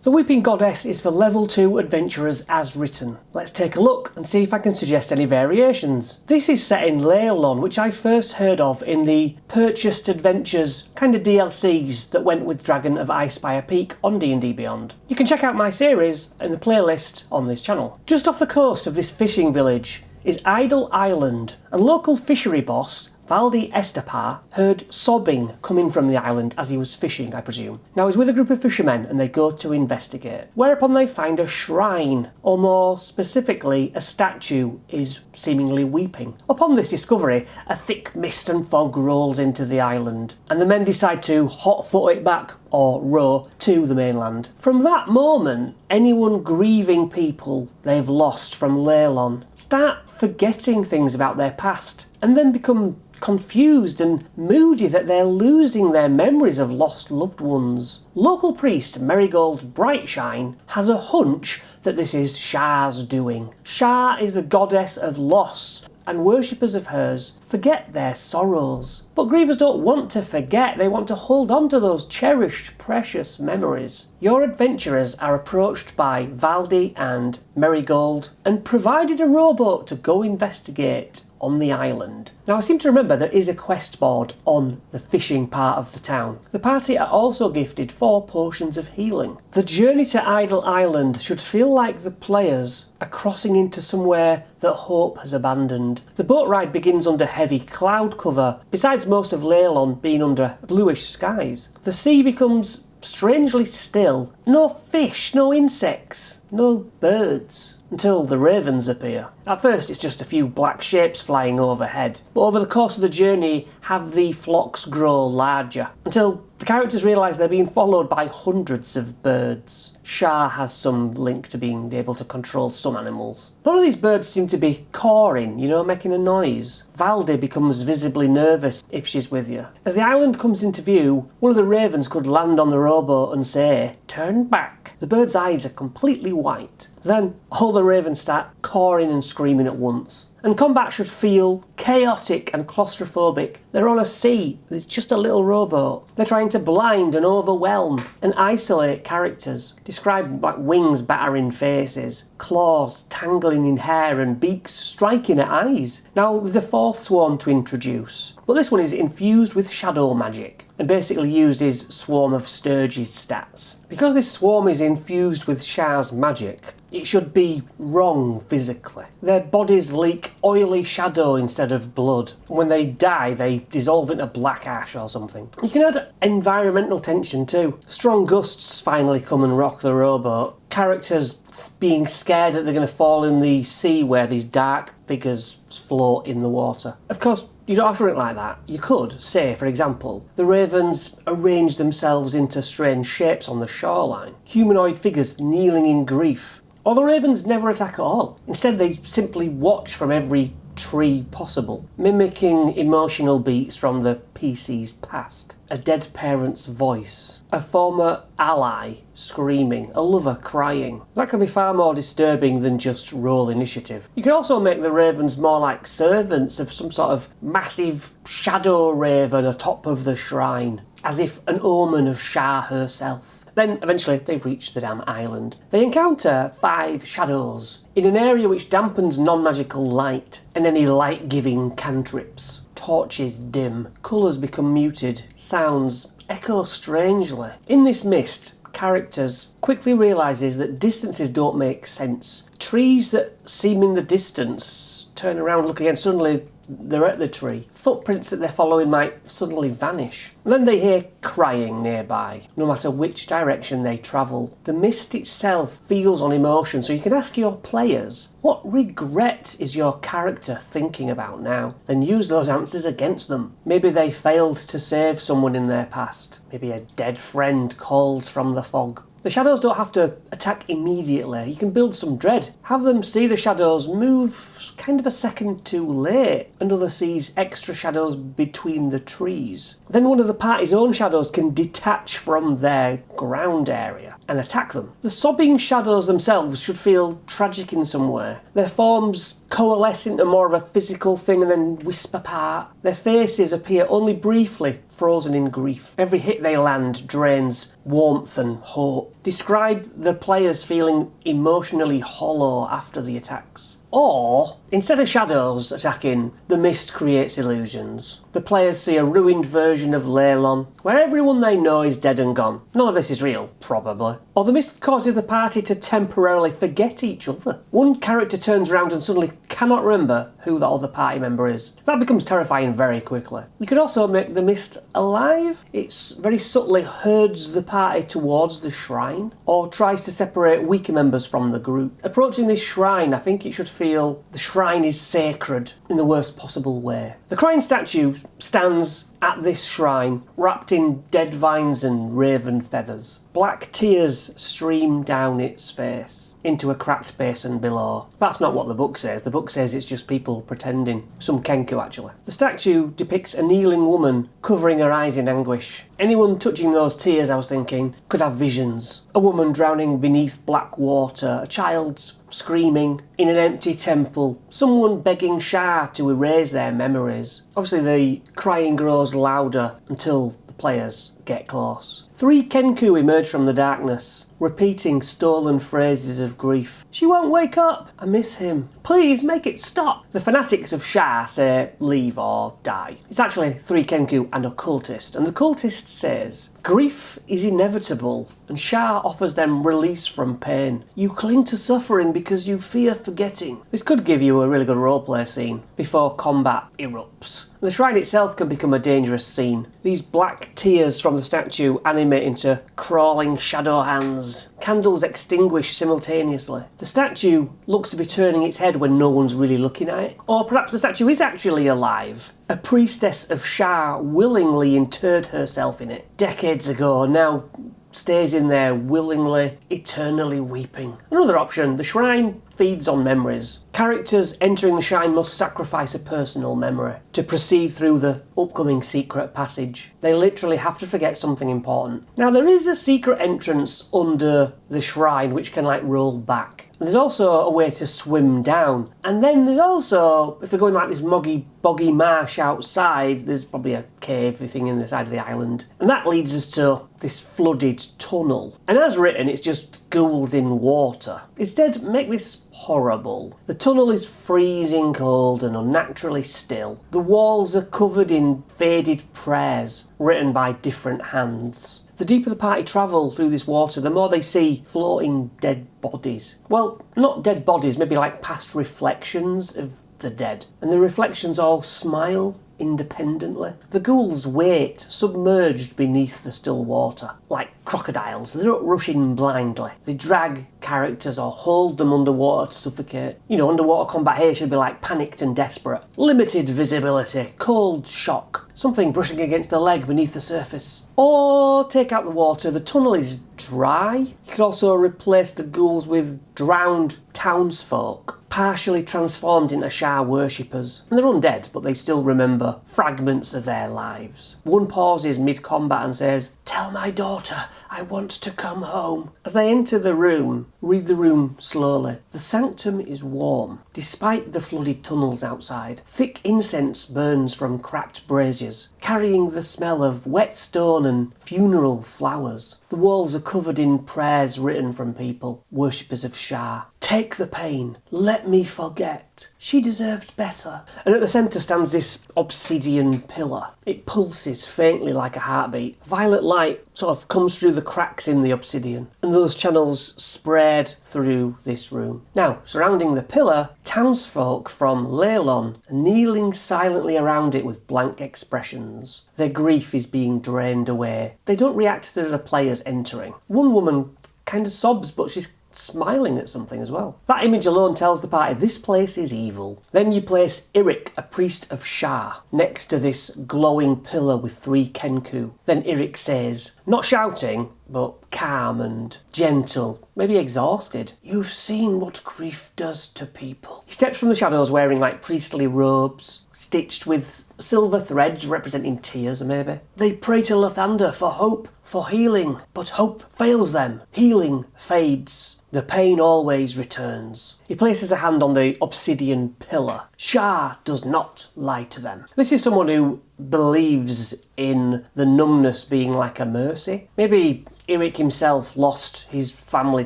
The Weeping Goddess is for level 2 adventurers as written. Let's take a look and see if I can suggest any variations. This is set in Leolon, which I first heard of in the purchased adventures kind of DLCs that went with Dragon of Icespire Peak on D&D Beyond. You can check out my series in the playlist on this channel. Just off the coast of this fishing village is Idle Island, and local fishery boss Valdi Estepar heard sobbing coming from the island as he was fishing, I presume. Now he's with a group of fishermen and they go to investigate, whereupon they find a shrine, or more specifically a statue is seemingly weeping. Upon this discovery, a thick mist and fog rolls into the island, and the men decide to hot-foot it back, or row, to the mainland. From that moment, anyone grieving people they've lost from Leolon start forgetting things about their past, and then become confused and moody that they're losing their memories of lost loved ones. Local priest Marigold Brightshine has a hunch that this is Shah's doing. Shah is the goddess of loss, and worshippers of hers forget their sorrows. But grievers don't want to forget, they want to hold on to those cherished, precious memories. Your adventurers are approached by Valdi and Marigold and provided a rowboat to go investigate on the island. Now I seem to remember there is a quest board on the fishing part of the town. The party are also gifted 4 potions of healing. The journey to Idle Island should feel like the players are crossing into somewhere that hope has abandoned. The boat ride begins under heavy cloud cover, besides most of Leolon being under bluish skies. The sea becomes strangely still. No fish, no insects, no birds, until the ravens appear. At first it's just a few black shapes flying overhead, but over the course of the journey have the flocks grow larger, until the characters realise they're being followed by hundreds of birds. Shah has some link to being able to control some animals. None of these birds seem to be cawing, making a noise. Valdi becomes visibly nervous if she's with you. As the island comes into view, one of the ravens could land on the rowboat and say, "Turn back." The bird's eyes are completely white. Then all the ravens start cawing and screaming at once. And combat should feel chaotic and claustrophobic. They're on a sea, it's just a little rowboat. They're trying to blind and overwhelm and isolate characters, described like wings battering faces, claws tangling in hair and beaks striking at eyes. Now there's a 4th swarm to introduce, but this one is infused with shadow magic and basically used his Swarm of Sturges stats. Because this swarm is infused with Shah's magic, it should be wrong physically. Their bodies leak oily shadow instead of blood. When they die, they dissolve into black ash or something. You can add environmental tension too. Strong gusts finally come and rock the rowboat. Characters being scared that they're going to fall in the sea where these dark figures float in the water. Of course, you don't have to do it like that. You could say, for example, the ravens arrange themselves into strange shapes on the shoreline. Humanoid figures kneeling in grief. Or the ravens never attack at all. Instead, they simply watch from every tree possible, mimicking emotional beats from the PC's past. A dead parent's voice, a former ally screaming, a lover crying. That can be far more disturbing than just roll initiative. You can also make the ravens more like servants of some sort of massive shadow raven atop of the shrine, as if an omen of Shah herself. Then eventually they reach the damn island. They encounter 5 shadows in an area which dampens non-magical light and any light-giving cantrips. Torches dim, colours become muted, sounds echo strangely. In this mist, characters quickly realises that distances don't make sense. Trees that seem in the distance turn around, look again, suddenly they're at the tree. Footprints that they're following might suddenly vanish. And then they hear crying nearby, no matter which direction they travel. The mist itself feels on emotion, so you can ask your players, what regret is your character thinking about now? Then use those answers against them. Maybe they failed to save someone in their past. Maybe a dead friend calls from the fog. The shadows don't have to attack immediately. You can build some dread. Have them see the shadows move kind of a second too late, and others sees extra shadows between the trees. Then one of the party's own shadows can detach from their ground area and attack them. The sobbing shadows themselves should feel tragic in some way. Their forms coalesce into more of a physical thing and then wisp apart. Their faces appear only briefly, frozen in grief. Every hit they land drains warmth and hope. describe the players feeling emotionally hollow after the attacks. Or, instead of shadows attacking, the mist creates illusions. The players see a ruined version of Leylon, where everyone they know is dead and gone. None of this is real, probably. Or the mist causes the party to temporarily forget each other. One character turns around and suddenly cannot remember who that other party member is. That becomes terrifying very quickly. You could also make the mist alive. It very subtly herds the party towards the shrine, or tries to separate weaker members from the group. Approaching this shrine, I think it should feel the shrine is sacred in the worst possible way. The crying statue stands at this shrine, wrapped in dead vines and raven feathers. Black tears stream down its face into a cracked basin below. That's not what the book says. The book says it's just people pretending. Some Kenku, actually. The statue depicts a kneeling woman covering her eyes in anguish. Anyone touching those tears, I was thinking, could have visions. A woman drowning beneath black water, a child screaming in an empty temple, someone begging Shah to erase their memories. Obviously the crying grows louder until the players get close. 3 Kenku emerge from the darkness, repeating stolen phrases of grief. She won't wake up. I miss him. Please make it stop. The fanatics of Shah say leave or die. It's actually 3 Kenku and a cultist, and the cultist says, grief is inevitable, and Shah offers them release from pain. You cling to suffering because you fear forgetting. This could give you a really good roleplay scene before combat erupts. The shrine itself can become a dangerous scene. These black tears from the statue animate into crawling shadow hands. Candles extinguish simultaneously. The statue looks to be turning its head when no one's really looking at it. Or perhaps the statue is actually alive. A priestess of Shah willingly interred herself in it decades ago, now stays in there willingly, eternally weeping. Another option, the shrine feeds on memories. Characters entering the shrine must sacrifice a personal memory to proceed through the upcoming secret passage. They literally have to forget something important. Now there is a secret entrance under the shrine which can roll back. There's also a way to swim down. And then there's also, if they're going this boggy marsh outside, there's probably a cave thing in the side of the island. And that leads us to this flooded tunnel. And as written, it's just ghouls in water. Instead, make this horrible. The tunnel is freezing cold and unnaturally still. The walls are covered in faded prayers written by different hands. The deeper the party travel through this water, the more they see floating dead bodies. Well, not dead bodies, maybe past reflections of the dead. And the reflections all smile independently. The ghouls wait, submerged beneath the still water, like crocodiles. They don't rush in blindly. They drag characters or hold them underwater to suffocate. Underwater combat here should be panicked and desperate. Limited visibility, cold shock, something brushing against the leg beneath the surface. Or take out the water, the tunnel is dry. You could also replace the ghouls with drowned townsfolk, partially transformed into Shah worshippers. And they're undead, but they still remember fragments of their lives. One pauses mid-combat and says, "Tell my daughter I want to come home." As they enter the room, read the room slowly. The Sanctum is warm, despite the flooded tunnels outside. Thick incense burns from cracked braziers, carrying the smell of wet stone and funeral flowers. The walls are covered in prayers written from people, worshippers of Shah. Take the pain, let me forget. She deserved better. And at the centre stands this obsidian pillar. It pulses faintly like a heartbeat. Violet light sort of comes through the cracks in the obsidian, and those channels spread through this room. Now, surrounding the pillar, townsfolk from Leylon are kneeling silently around it with blank expressions. Their grief is being drained away. They don't react to the players entering. One woman kind of sobs, but she's smiling at something as well. That image alone tells the party this place is evil. Then you place Irik, a priest of Shah, next to this glowing pillar with 3 Kenku. Then Irik says, not shouting, but calm and gentle, maybe exhausted, "You've seen what grief does to people." He steps from the shadows wearing priestly robes, stitched with silver threads representing tears maybe. They pray to Lathander for hope, for healing, but hope fails them. Healing fades. The pain always returns. He places a hand on the obsidian pillar. Shah does not lie to them. This is someone who believes in the numbness being like a mercy. Maybe Eric himself lost his family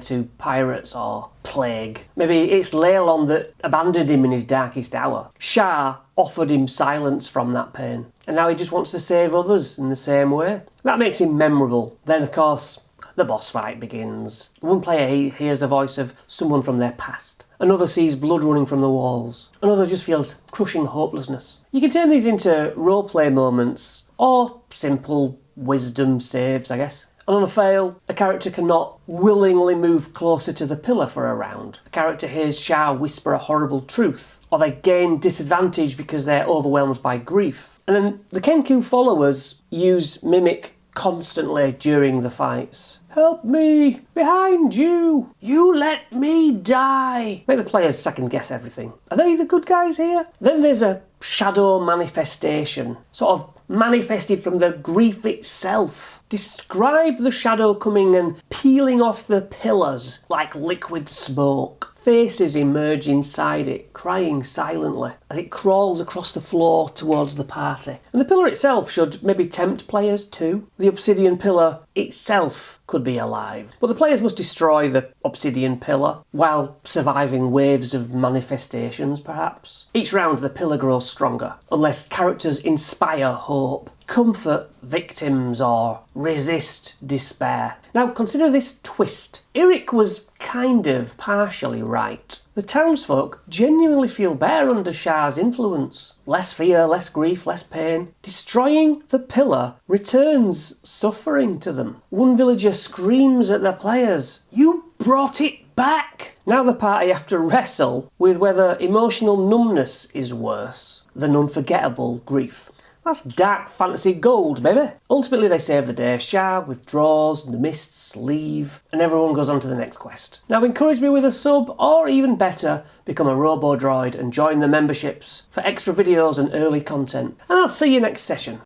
to pirates or plague. Maybe it's Leolon that abandoned him in his darkest hour. Shah offered him silence from that pain, and now he just wants to save others in the same way. That makes him memorable. Then, of course, the boss fight begins. One player hears the voice of someone from their past. Another sees blood running from the walls. Another just feels crushing hopelessness. You can turn these into roleplay moments, or simple wisdom saves, I guess. And on a fail, a character cannot willingly move closer to the pillar for a round. A character hears Shah whisper a horrible truth, or they gain disadvantage because they're overwhelmed by grief. And then the Kenku followers use Mimic constantly during the fights. Help me! Behind you! You let me die! Make the players second guess everything. Are they the good guys here? Then there's a shadow manifestation, sort of manifested from the grief itself. Describe the shadow coming and peeling off the pillars like liquid smoke. Faces emerge inside it, crying silently as it crawls across the floor towards the party. And the pillar itself should maybe tempt players too. The obsidian pillar itself could be alive. But the players must destroy the obsidian pillar while surviving waves of manifestations, perhaps. Each round the pillar grows stronger, unless characters inspire hope, comfort victims, or resist despair. Now consider this twist. Eric was kind of partially right. The townsfolk genuinely feel better under Shah's influence. Less fear, less grief, less pain. Destroying the pillar returns suffering to them. One villager screams at their players, "You brought it back!" Now the party have to wrestle with whether emotional numbness is worse than unforgettable grief. That's dark fantasy gold, baby. Ultimately, they save the day. Shah withdraws, the mists leave, and everyone goes on to the next quest. Now, encourage me with a sub, or even better, become a robo-droid and join the memberships for extra videos and early content. And I'll see you next session.